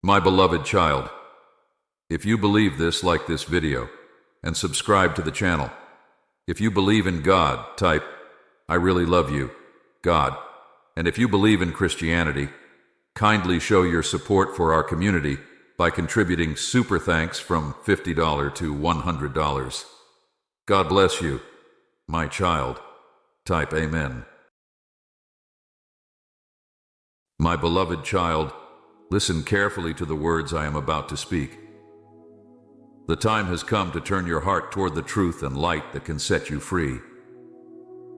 My beloved child, if you believe this, like this video and subscribe to the channel. If you believe in God, type, "I really love you, God." And if you believe in Christianity, kindly show your support for our community by contributing super thanks from $50 to $100. God bless you, my child. Type Amen. My beloved child, listen carefully to the words I am about to speak. The time has come to turn your heart toward the truth and light that can set you free.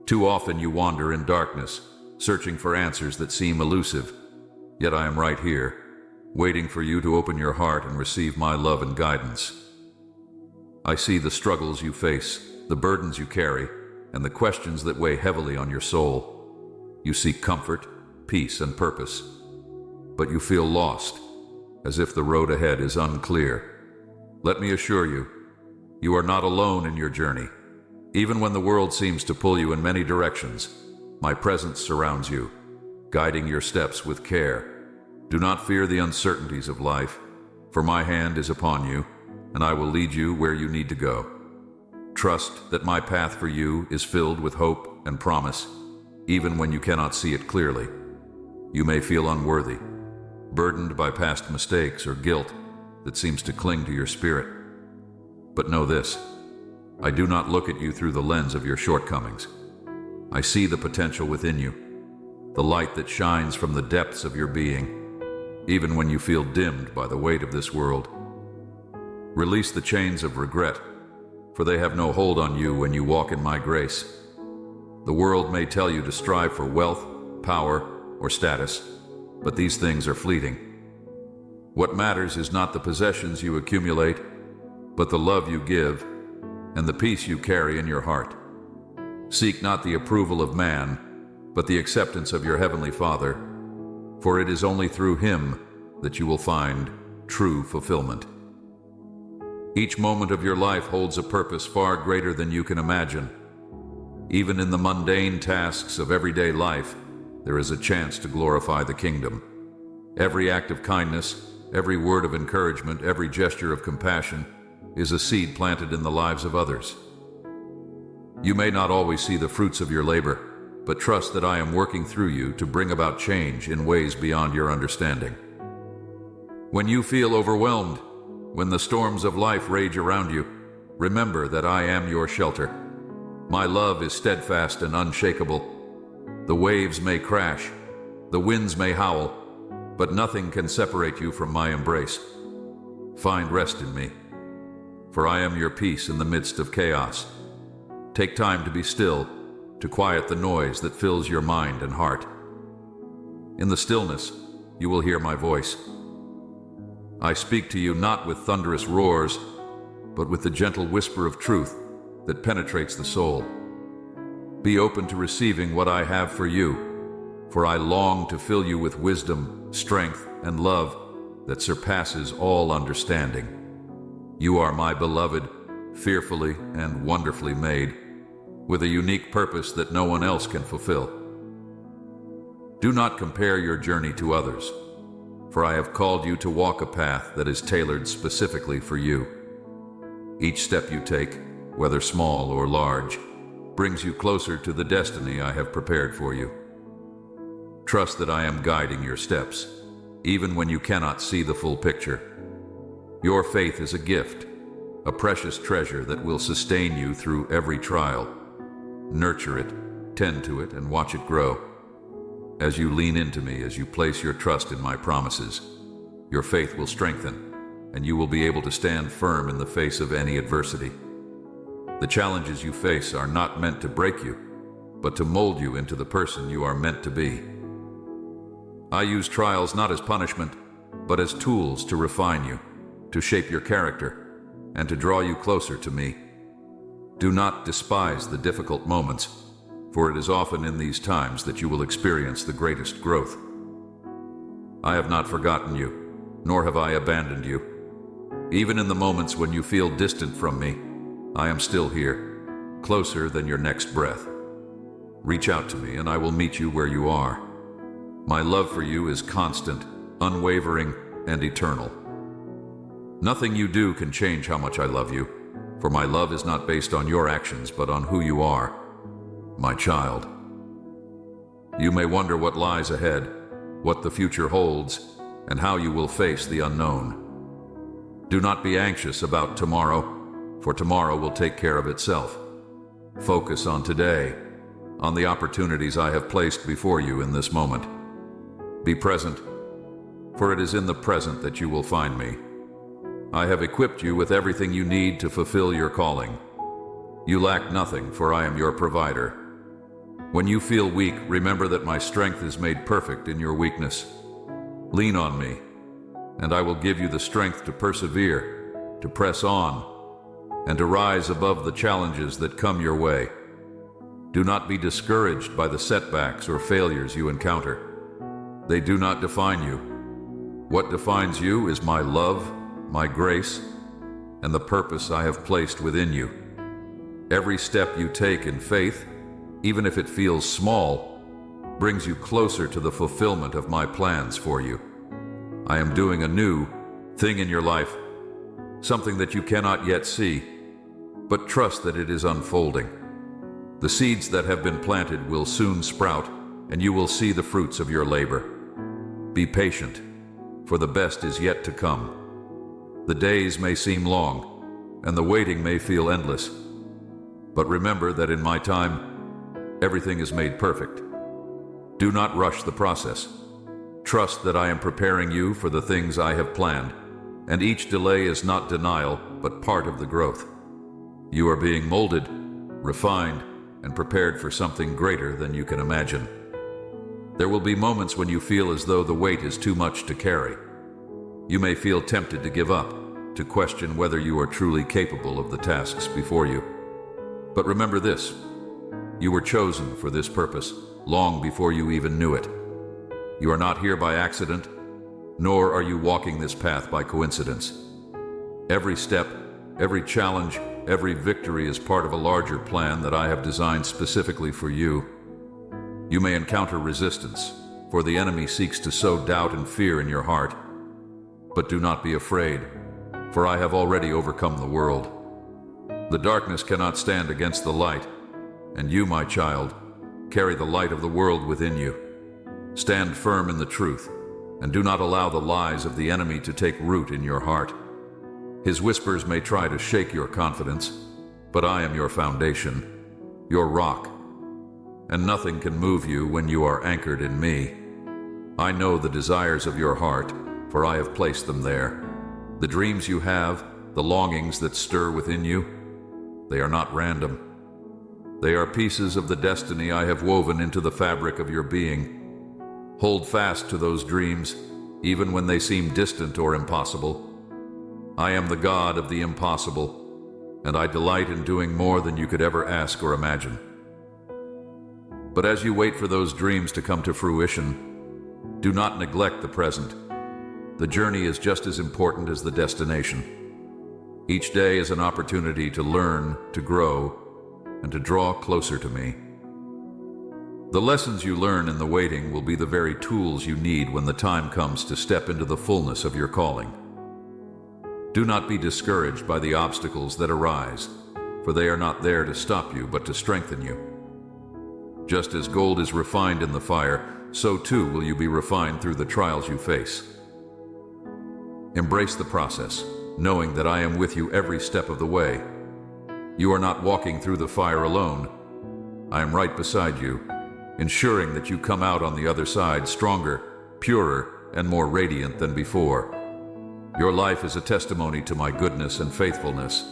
Too often you wander in darkness, searching for answers that seem elusive. Yet I am right here, waiting for you to open your heart and receive my love and guidance. I see the struggles you face, the burdens you carry, and the questions that weigh heavily on your soul. You seek comfort, peace, and purpose, but you feel lost, as if the road ahead is unclear. Let me assure you, you are not alone in your journey. Even when the world seems to pull you in many directions, my presence surrounds you, guiding your steps with care. Do not fear the uncertainties of life, for my hand is upon you, and I will lead you where you need to go. Trust that my path for you is filled with hope and promise, even when you cannot see it clearly. You may feel unworthy, burdened by past mistakes or guilt that seems to cling to your spirit. But know this, I do not look at you through the lens of your shortcomings. I see the potential within you, the light that shines from the depths of your being, even when you feel dimmed by the weight of this world. Release the chains of regret, for they have no hold on you when you walk in my grace. The world may tell you to strive for wealth, power, or status, but these things are fleeting. What matters is not the possessions you accumulate, but the love you give and the peace you carry in your heart. Seek not the approval of man, but the acceptance of your Heavenly Father, for it is only through Him that you will find true fulfillment. Each moment of your life holds a purpose far greater than you can imagine. Even in the mundane tasks of everyday life, there is a chance to glorify the kingdom. Every act of kindness, every word of encouragement, every gesture of compassion is a seed planted in the lives of others. You may not always see the fruits of your labor, but trust that I am working through you to bring about change in ways beyond your understanding. When you feel overwhelmed, when the storms of life rage around you, remember that I am your shelter. My love is steadfast and unshakable. The waves may crash, the winds may howl, but nothing can separate you from my embrace. Find rest in me, for I am your peace in the midst of chaos. Take time to be still, to quiet the noise that fills your mind and heart. In the stillness, you will hear my voice. I speak to you not with thunderous roars, but with the gentle whisper of truth that penetrates the soul. Be open to receiving what I have for you, for I long to fill you with wisdom, strength, and love that surpasses all understanding. You are my beloved, fearfully and wonderfully made, with a unique purpose that no one else can fulfill. Do not compare your journey to others, for I have called you to walk a path that is tailored specifically for you. Each step you take, whether small or large, brings you closer to the destiny I have prepared for you. Trust that I am guiding your steps, even when you cannot see the full picture. Your faith is a gift, a precious treasure that will sustain you through every trial. Nurture it, tend to it, and watch it grow. As you lean into me, as you place your trust in my promises, your faith will strengthen, and you will be able to stand firm in the face of any adversity. The challenges you face are not meant to break you, but to mold you into the person you are meant to be. I use trials not as punishment, but as tools to refine you, to shape your character, and to draw you closer to me. Do not despise the difficult moments, for it is often in these times that you will experience the greatest growth. I have not forgotten you, nor have I abandoned you. Even in the moments when you feel distant from me, I am still here, closer than your next breath. Reach out to me and I will meet you where you are. My love for you is constant, unwavering, and eternal. Nothing you do can change how much I love you, for my love is not based on your actions but on who you are, my child. You may wonder what lies ahead, what the future holds, and how you will face the unknown. Do not be anxious about tomorrow, for tomorrow will take care of itself. Focus on today, on the opportunities I have placed before you in this moment. Be present, for it is in the present that you will find me. I have equipped you with everything you need to fulfill your calling. You lack nothing, for I am your provider. When you feel weak, remember that my strength is made perfect in your weakness. Lean on me, and I will give you the strength to persevere, to press on, and to rise above the challenges that come your way. Do not be discouraged by the setbacks or failures you encounter. They do not define you. What defines you is my love, my grace, and the purpose I have placed within you. Every step you take in faith, even if it feels small, brings you closer to the fulfillment of my plans for you. I am doing a new thing in your life, something that you cannot yet see, but trust that it is unfolding. The seeds that have been planted will soon sprout, and you will see the fruits of your labor. Be patient, for the best is yet to come. The days may seem long, and the waiting may feel endless. But remember that in my time, everything is made perfect. Do not rush the process. Trust that I am preparing you for the things I have planned, and each delay is not denial, but part of the growth. You are being molded, refined, and prepared for something greater than you can imagine. There will be moments when you feel as though the weight is too much to carry. You may feel tempted to give up, to question whether you are truly capable of the tasks before you. But remember this: you were chosen for this purpose long before you even knew it. You are not here by accident, nor are you walking this path by coincidence. Every step, every challenge, every victory is part of a larger plan that I have designed specifically for you. You may encounter resistance, for the enemy seeks to sow doubt and fear in your heart. But do not be afraid, for I have already overcome the world. The darkness cannot stand against the light, and you, my child, carry the light of the world within you. Stand firm in the truth, and do not allow the lies of the enemy to take root in your heart. His whispers may try to shake your confidence, but I am your foundation, your rock, and nothing can move you when you are anchored in me. I know the desires of your heart, for I have placed them there. The dreams you have, the longings that stir within you, they are not random. They are pieces of the destiny I have woven into the fabric of your being. Hold fast to those dreams, even when they seem distant or impossible. I am the God of the impossible, and I delight in doing more than you could ever ask or imagine. But as you wait for those dreams to come to fruition, do not neglect the present. The journey is just as important as the destination. Each day is an opportunity to learn, to grow, and to draw closer to me. The lessons you learn in the waiting will be the very tools you need when the time comes to step into the fullness of your calling. Do not be discouraged by the obstacles that arise, for they are not there to stop you, but to strengthen you. Just as gold is refined in the fire, so too will you be refined through the trials you face. Embrace the process, knowing that I am with you every step of the way. You are not walking through the fire alone. I am right beside you, ensuring that you come out on the other side stronger, purer, and more radiant than before. Your life is a testimony to my goodness and faithfulness.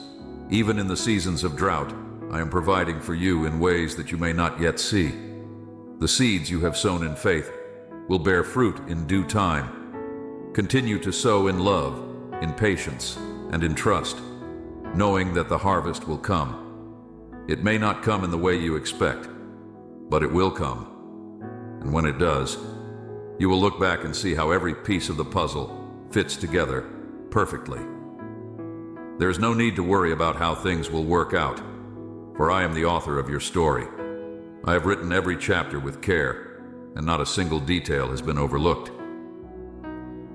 Even in the seasons of drought, I am providing for you in ways that you may not yet see. The seeds you have sown in faith will bear fruit in due time. Continue to sow in love, in patience, and in trust, knowing that the harvest will come. It may not come in the way you expect, but it will come. And when it does, you will look back and see how every piece of the puzzle fits together perfectly. There is no need to worry about how things will work out, for I am the author of your story. I have written every chapter with care, and not a single detail has been overlooked.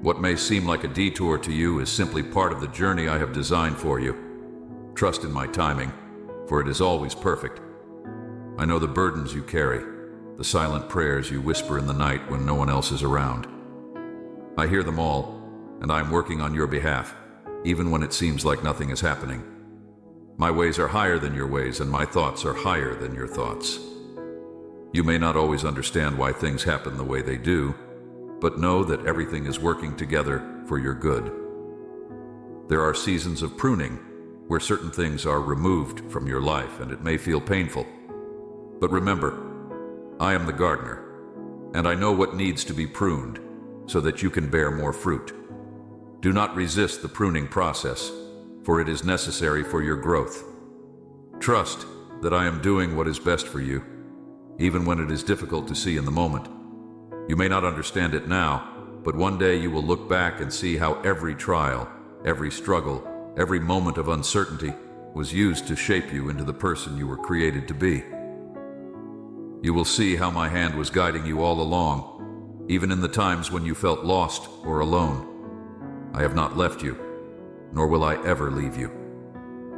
What may seem like a detour to you is simply part of the journey I have designed for you. Trust in my timing, for it is always perfect. I know the burdens you carry, the silent prayers you whisper in the night when no one else is around. I hear them all, and I am working on your behalf, even when it seems like nothing is happening. My ways are higher than your ways, and my thoughts are higher than your thoughts. You may not always understand why things happen the way they do, but know that everything is working together for your good. There are seasons of pruning, where certain things are removed from your life, and it may feel painful. But remember, I am the gardener, and I know what needs to be pruned so that you can bear more fruit. Do not resist the pruning process, for it is necessary for your growth. Trust that I am doing what is best for you, even when it is difficult to see in the moment. You may not understand it now, but one day you will look back and see how every trial, every struggle, every moment of uncertainty was used to shape you into the person you were created to be. You will see how my hand was guiding you all along, even in the times when you felt lost or alone. I have not left you, nor will I ever leave you.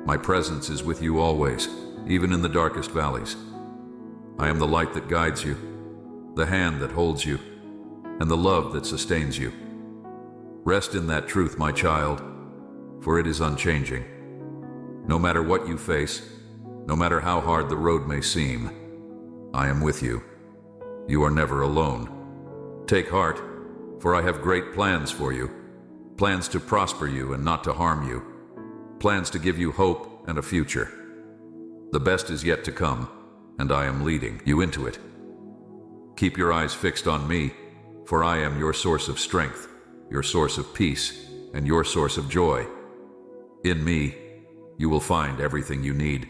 My presence is with you always, even in the darkest valleys. I am the light that guides you, the hand that holds you, and the love that sustains you. Rest in that truth, my child, for it is unchanging. No matter what you face, no matter how hard the road may seem, I am with you. You are never alone. Take heart, for I have great plans for you. Plans to prosper you and not to harm you. Plans to give you hope and a future. The best is yet to come, and I am leading you into it. Keep your eyes fixed on me, for I am your source of strength, your source of peace, and your source of joy. In me, you will find everything you need.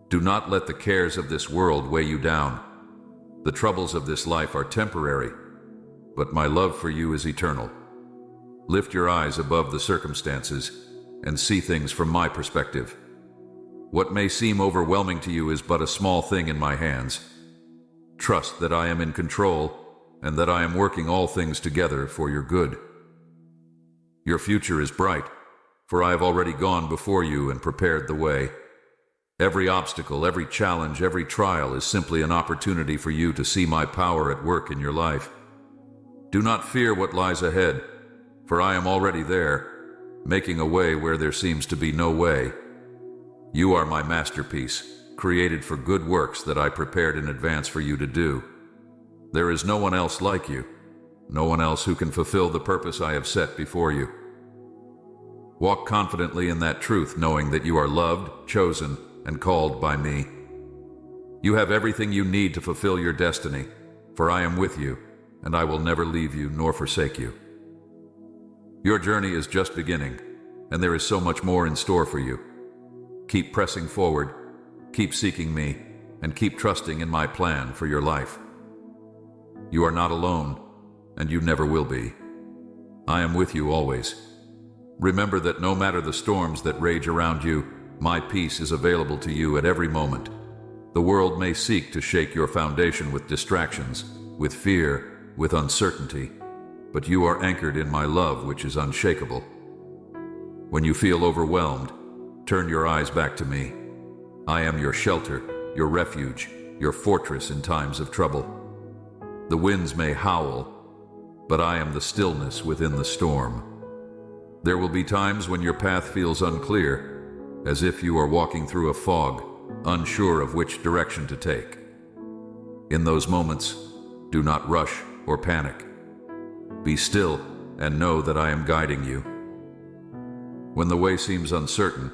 Do not let the cares of this world weigh you down. The troubles of this life are temporary, but my love for you is eternal. Lift your eyes above the circumstances and see things from my perspective. What may seem overwhelming to you is but a small thing in my hands. Trust that I am in control and that I am working all things together for your good. Your future is bright, for I have already gone before you and prepared the way. Every obstacle, every challenge, every trial is simply an opportunity for you to see my power at work in your life. Do not fear what lies ahead, for I am already there, making a way where there seems to be no way. You are my masterpiece, created for good works that I prepared in advance for you to do. There is no one else like you, no one else who can fulfill the purpose I have set before you. Walk confidently in that truth, knowing that you are loved, chosen, and called by me. You have everything you need to fulfill your destiny, for I am with you, and I will never leave you nor forsake you. Your journey is just beginning, and there is so much more in store for you. Keep pressing forward, keep seeking me, and keep trusting in my plan for your life. You are not alone, and you never will be. I am with you always. Remember that no matter the storms that rage around you, my peace is available to you at every moment. The world may seek to shake your foundation with distractions, with fear, with uncertainty, but you are anchored in my love, which is unshakable. When you feel overwhelmed, turn your eyes back to me. I am your shelter, your refuge, your fortress in times of trouble. The winds may howl, but I am the stillness within the storm. There will be times when your path feels unclear, as if you are walking through a fog, unsure of which direction to take. In those moments, do not rush or panic. Be still and know that I am guiding you. When the way seems uncertain,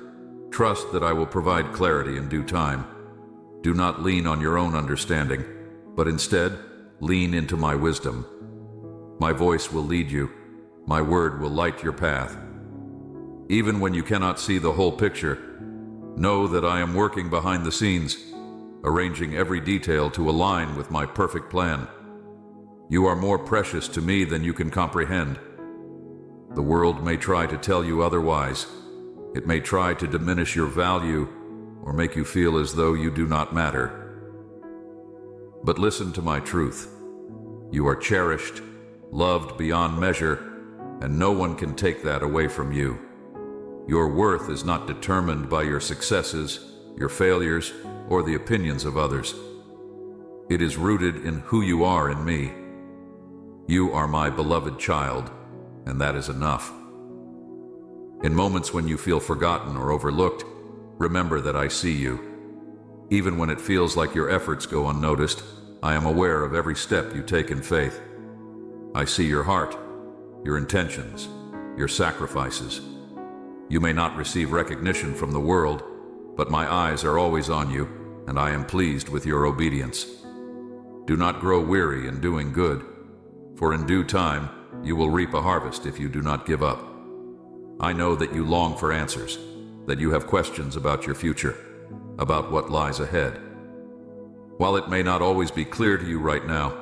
trust that I will provide clarity in due time. Do not lean on your own understanding, but instead, lean into my wisdom. My voice will lead you. My word will light your path. Even when you cannot see the whole picture, know that I am working behind the scenes, arranging every detail to align with my perfect plan. You are more precious to me than you can comprehend. The world may try to tell you otherwise. It may try to diminish your value or make you feel as though you do not matter. But listen to my truth. You are cherished, loved beyond measure, and no one can take that away from you. Your worth is not determined by your successes, your failures, or the opinions of others. It is rooted in who you are in me. You are my beloved child, and that is enough. In moments when you feel forgotten or overlooked, remember that I see you. Even when it feels like your efforts go unnoticed, I am aware of every step you take in faith. I see your heart, your intentions, your sacrifices. You may not receive recognition from the world, but my eyes are always on you, and I am pleased with your obedience. Do not grow weary in doing good, for in due time you will reap a harvest if you do not give up. I know that you long for answers, that you have questions about your future, about what lies ahead. While it may not always be clear to you right now,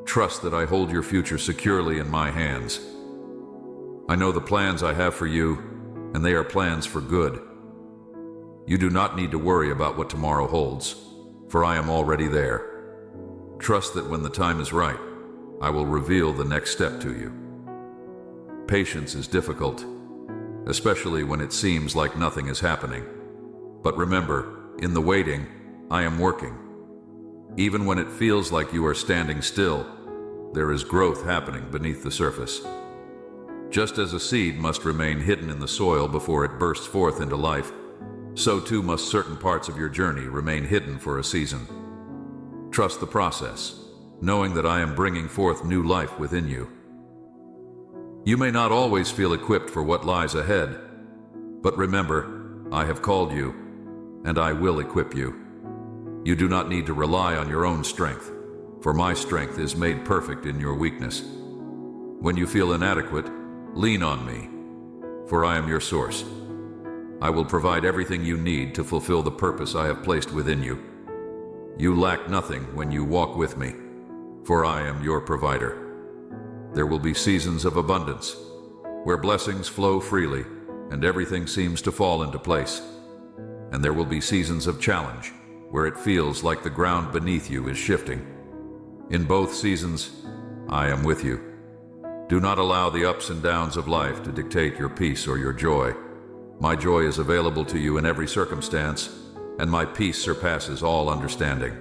trust that I hold your future securely in my hands. I know the plans I have for you, and they are plans for good. You do not need to worry about what tomorrow holds, for I am already there. Trust that when the time is right, I will reveal the next step to you. Patience is difficult, especially when it seems like nothing is happening. But remember, in the waiting, I am working. Even when it feels like you are standing still, there is growth happening beneath the surface. Just as a seed must remain hidden in the soil before it bursts forth into life, so too must certain parts of your journey remain hidden for a season. Trust the process, knowing that I am bringing forth new life within you. You may not always feel equipped for what lies ahead, but remember, I have called you, and I will equip you. You do not need to rely on your own strength, for my strength is made perfect in your weakness. When you feel inadequate, lean on me, for I am your source. I will provide everything you need to fulfill the purpose I have placed within you. You lack nothing when you walk with me, for I am your provider. There will be seasons of abundance, where blessings flow freely and everything seems to fall into place. And there will be seasons of challenge, where it feels like the ground beneath you is shifting. In both seasons, I am with you. Do not allow the ups and downs of life to dictate your peace or your joy. My joy is available to you in every circumstance, and my peace surpasses all understanding.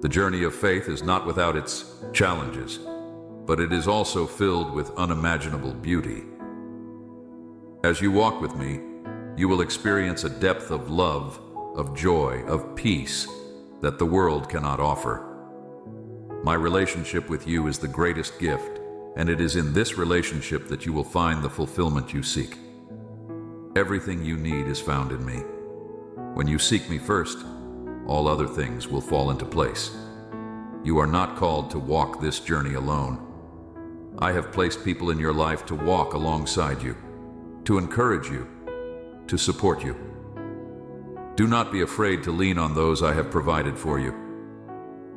The journey of faith is not without its challenges, but it is also filled with unimaginable beauty. As you walk with me, you will experience a depth of love, of joy, of peace that the world cannot offer. My relationship with you is the greatest gift, and it is in this relationship that you will find the fulfillment you seek. Everything you need is found in me. When you seek me first, all other things will fall into place. You are not called to walk this journey alone. I have placed people in your life to walk alongside you, to encourage you, to support you. Do not be afraid to lean on those I have provided for you.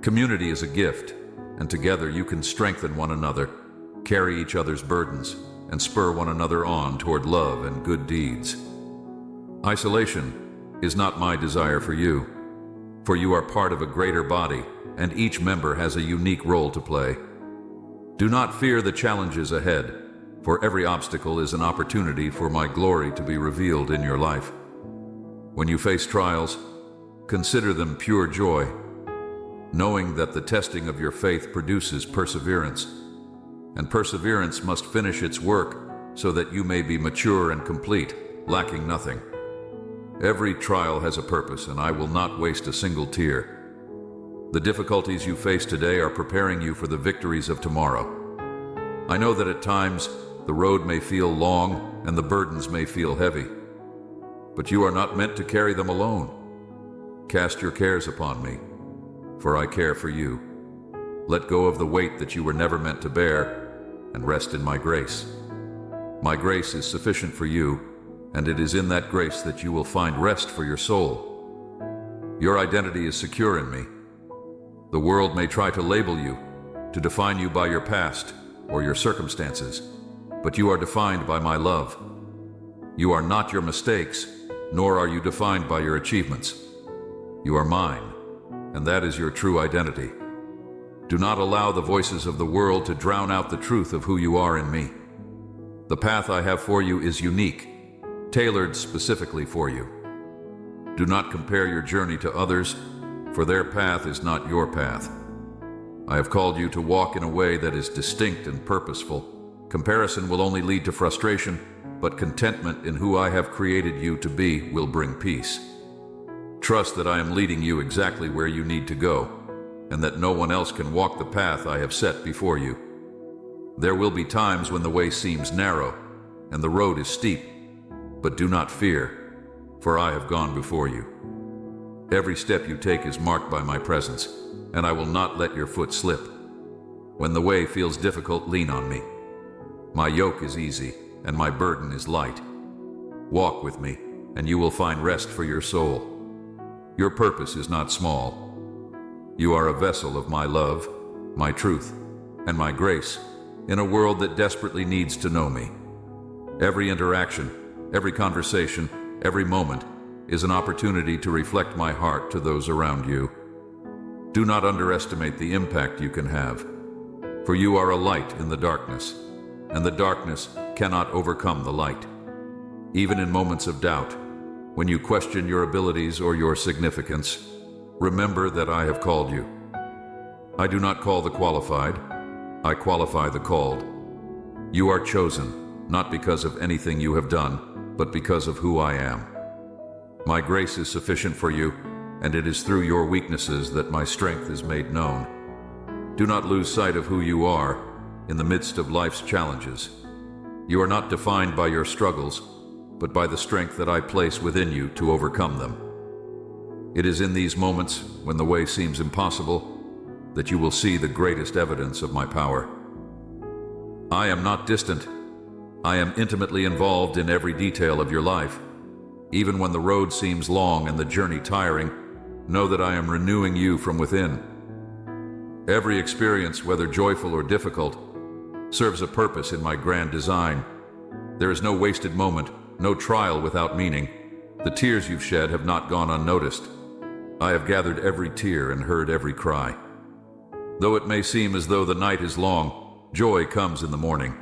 Community is a gift, and together you can strengthen one another, carry each other's burdens, and spur one another on toward love and good deeds. Isolation is not my desire for you, for you are part of a greater body, and each member has a unique role to play. Do not fear the challenges ahead, for every obstacle is an opportunity for my glory to be revealed in your life. When you face trials, consider them pure joy, knowing that the testing of your faith produces perseverance, and perseverance must finish its work so that you may be mature and complete, lacking nothing. Every trial has a purpose, and I will not waste a single tear. The difficulties you face today are preparing you for the victories of tomorrow. I know that at times the road may feel long and the burdens may feel heavy, but you are not meant to carry them alone. Cast your cares upon me, for I care for you. Let go of the weight that you were never meant to bear, and rest in my grace. My grace is sufficient for you, and it is in that grace that you will find rest for your soul. Your identity is secure in me. The world may try to label you, to define you by your past or your circumstances, but you are defined by my love. You are not your mistakes, nor are you defined by your achievements. You are mine, and that is your true identity. Do not allow the voices of the world to drown out the truth of who you are in me. The path I have for you is unique, tailored specifically for you. Do not compare your journey to others, for their path is not your path. I have called you to walk in a way that is distinct and purposeful. Comparison will only lead to frustration, but contentment in who I have created you to be will bring peace. Trust that I am leading you exactly where you need to go, and that no one else can walk the path I have set before you. There will be times when the way seems narrow and the road is steep, but do not fear, for I have gone before you. Every step you take is marked by my presence, and I will not let your foot slip. When the way feels difficult, lean on me. My yoke is easy, and my burden is light. Walk with me, and you will find rest for your soul. Your purpose is not small. You are a vessel of my love, my truth, and my grace in a world that desperately needs to know me. Every interaction, every conversation, every moment is an opportunity to reflect my heart to those around you. Do not underestimate the impact you can have, for you are a light in the darkness, and the darkness cannot overcome the light. Even in moments of doubt, when you question your abilities or your significance, remember that I have called you. I do not call the qualified, I qualify the called. You are chosen, not because of anything you have done, but because of who I am. My grace is sufficient for you, and it is through your weaknesses that my strength is made known. Do not lose sight of who you are in the midst of life's challenges. You are not defined by your struggles, but by the strength that I place within you to overcome them. It is in these moments, when the way seems impossible, that you will see the greatest evidence of my power. I am not distant. I am intimately involved in every detail of your life. Even when the road seems long and the journey tiring, know that I am renewing you from within. Every experience, whether joyful or difficult, serves a purpose in my grand design. There is no wasted moment, no trial without meaning. The tears you've shed have not gone unnoticed. I have gathered every tear and heard every cry. Though it may seem as though the night is long, joy comes in the morning.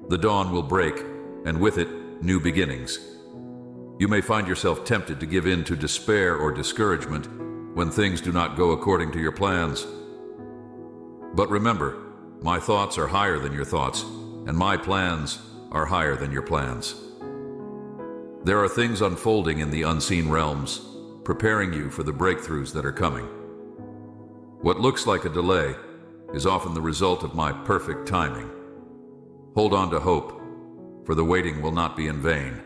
The dawn will break, and with it, new beginnings. You may find yourself tempted to give in to despair or discouragement when things do not go according to your plans. But remember, my thoughts are higher than your thoughts, and my plans are higher than your plans. There are things unfolding in the unseen realms, preparing you for the breakthroughs that are coming. What looks like a delay is often the result of my perfect timing. Hold on to hope, for the waiting will not be in vain.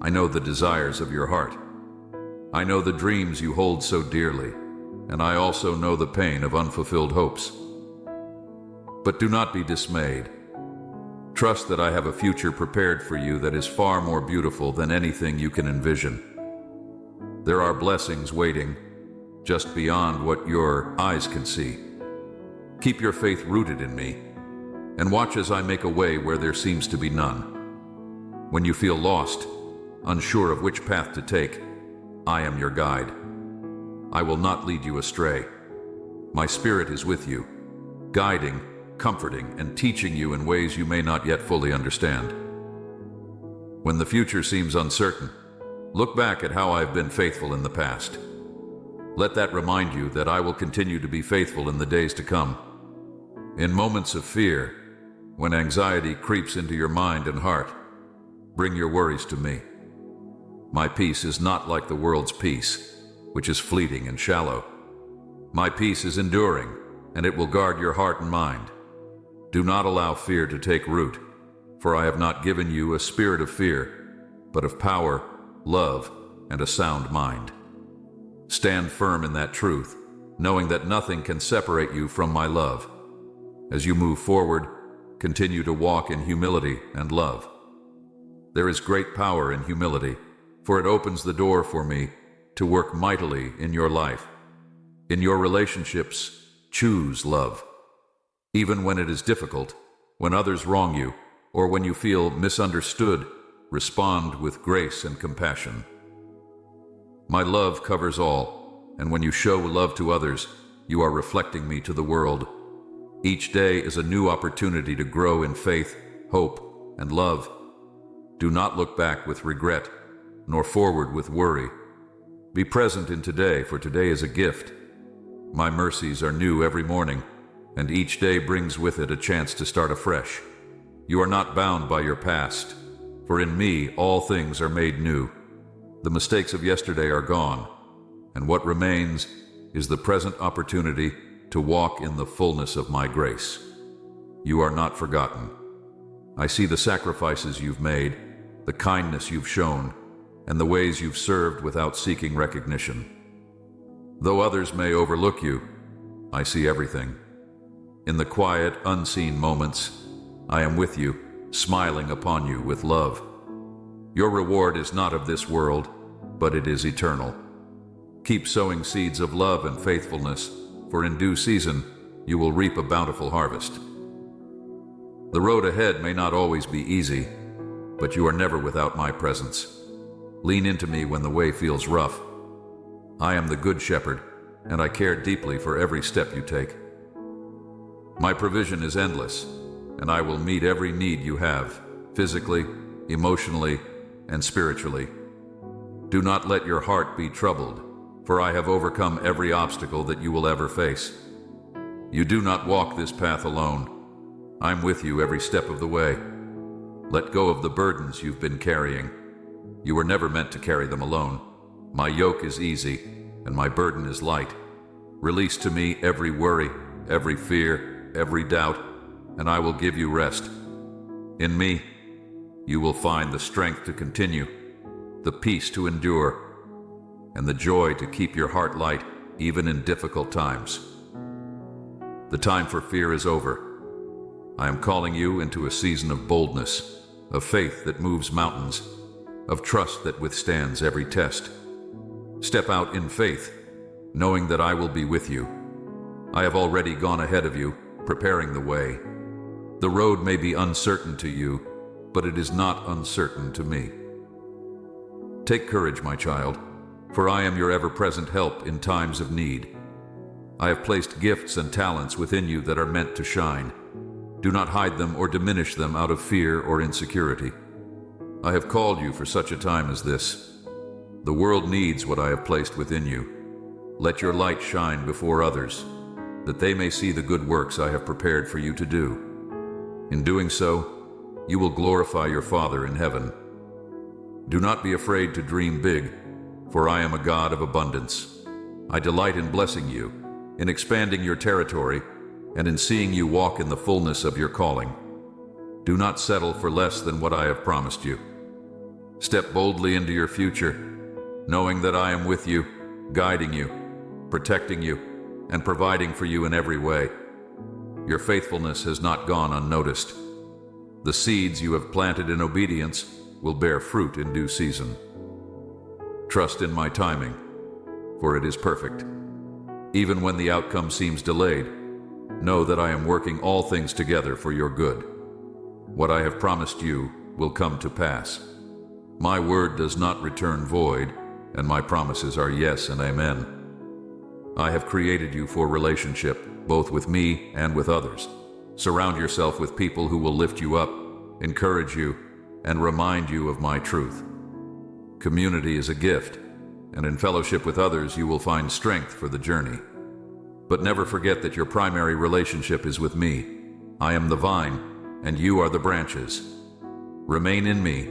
I know the desires of your heart. I know the dreams you hold so dearly, and I also know the pain of unfulfilled hopes. But do not be dismayed. Trust that I have a future prepared for you that is far more beautiful than anything you can envision. There are blessings waiting just beyond what your eyes can see. Keep your faith rooted in me, and watch as I make a way where there seems to be none. When you feel lost, unsure of which path to take, I am your guide. I will not lead you astray. My spirit is with you, guiding, comforting, and teaching you in ways you may not yet fully understand. When the future seems uncertain, look back at how I have been faithful in the past. Let that remind you that I will continue to be faithful in the days to come. In moments of fear, when anxiety creeps into your mind and heart, bring your worries to me. My peace is not like the world's peace, which is fleeting and shallow. My peace is enduring, and it will guard your heart and mind. Do not allow fear to take root, for I have not given you a spirit of fear, but of power, love, and a sound mind. Stand firm in that truth, knowing that nothing can separate you from my love. As you move forward, continue to walk in humility and love. There is great power in humility, for it opens the door for me to work mightily in your life. In your relationships, choose love. Even when it is difficult, when others wrong you, or when you feel misunderstood, respond with grace and compassion. My love covers all, and when you show love to others, you are reflecting me to the world. Each day is a new opportunity to grow in faith, hope, and love. Do not look back with regret, nor forward with worry. Be present in today, for today is a gift. My mercies are new every morning, and each day brings with it a chance to start afresh. You are not bound by your past, for in me all things are made new. The mistakes of yesterday are gone, and what remains is the present opportunity to walk in the fullness of my grace. You are not forgotten. I see the sacrifices you've made, the kindness you've shown, and the ways you've served without seeking recognition. Though others may overlook you, I see everything. In the quiet, unseen moments, I am with you, smiling upon you with love. Your reward is not of this world, but it is eternal. Keep sowing seeds of love and faithfulness, for in due season you will reap a bountiful harvest. The road ahead may not always be easy, but you are never without my presence. Lean into me when the way feels rough. I am the Good Shepherd, and I care deeply for every step you take. My provision is endless, and I will meet every need you have, physically, emotionally, and spiritually. Do not let your heart be troubled, for I have overcome every obstacle that you will ever face. You do not walk this path alone. I'm with you every step of the way. Let go of the burdens you've been carrying. You were never meant to carry them alone. My yoke is easy, and my burden is light. Release to me every worry, every fear, every doubt, and I will give you rest. In me, you will find the strength to continue, the peace to endure, and the joy to keep your heart light even in difficult times. The time for fear is over. I am calling you into a season of boldness, of faith that moves mountains, of trust that withstands every test. Step out in faith, knowing that I will be with you. I have already gone ahead of you, preparing the way. The road may be uncertain to you, but it is not uncertain to me. Take courage, my child, for I am your ever-present help in times of need. I have placed gifts and talents within you that are meant to shine. Do not hide them or diminish them out of fear or insecurity. I have called you for such a time as this. The world needs what I have placed within you. Let your light shine before others, that they may see the good works I have prepared for you to do. In doing so, you will glorify your Father in heaven. Do not be afraid to dream big, for I am a God of abundance. I delight in blessing you, in expanding your territory, and in seeing you walk in the fullness of your calling. Do not settle for less than what I have promised you. Step boldly into your future, knowing that I am with you, guiding you, protecting you, and providing for you in every way. Your faithfulness has not gone unnoticed. The seeds you have planted in obedience will bear fruit in due season. Trust in my timing, for it is perfect. Even when the outcome seems delayed, know that I am working all things together for your good. What I have promised you will come to pass. My word does not return void, and my promises are yes and amen. I have created you for relationship, both with me and with others. Surround yourself with people who will lift you up, encourage you, and remind you of my truth. Community is a gift, and in fellowship with others you will find strength for the journey. But never forget that your primary relationship is with me. I am the vine, and you are the branches. Remain in me,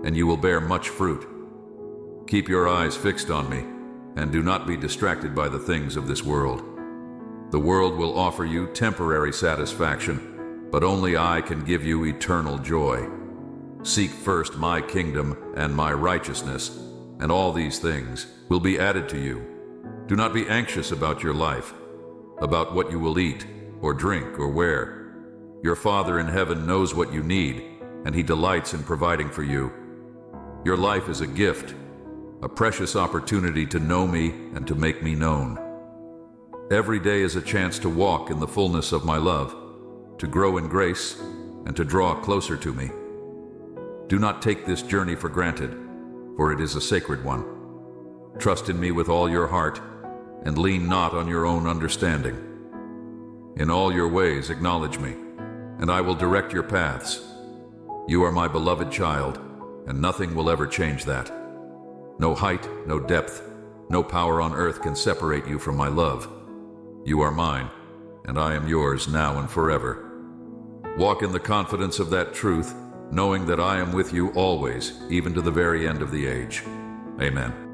and you will bear much fruit. Keep your eyes fixed on me, and do not be distracted by the things of this world. The world will offer you temporary satisfaction, but only I can give you eternal joy. Seek first my kingdom and my righteousness, and all these things will be added to you. Do not be anxious about your life, about what you will eat, or drink, or wear. Your Father in heaven knows what you need, and He delights in providing for you. Your life is a gift, a precious opportunity to know me and to make me known. Every day is a chance to walk in the fullness of my love, to grow in grace, and to draw closer to me. Do not take this journey for granted, for it is a sacred one. Trust in me with all your heart, and lean not on your own understanding. In all your ways acknowledge me, and I will direct your paths. You are my beloved child, and nothing will ever change that. No height, no depth, no power on earth can separate you from my love. You are mine, and I am yours now and forever. Walk in the confidence of that truth, knowing that I am with you always, even to the very end of the age. Amen.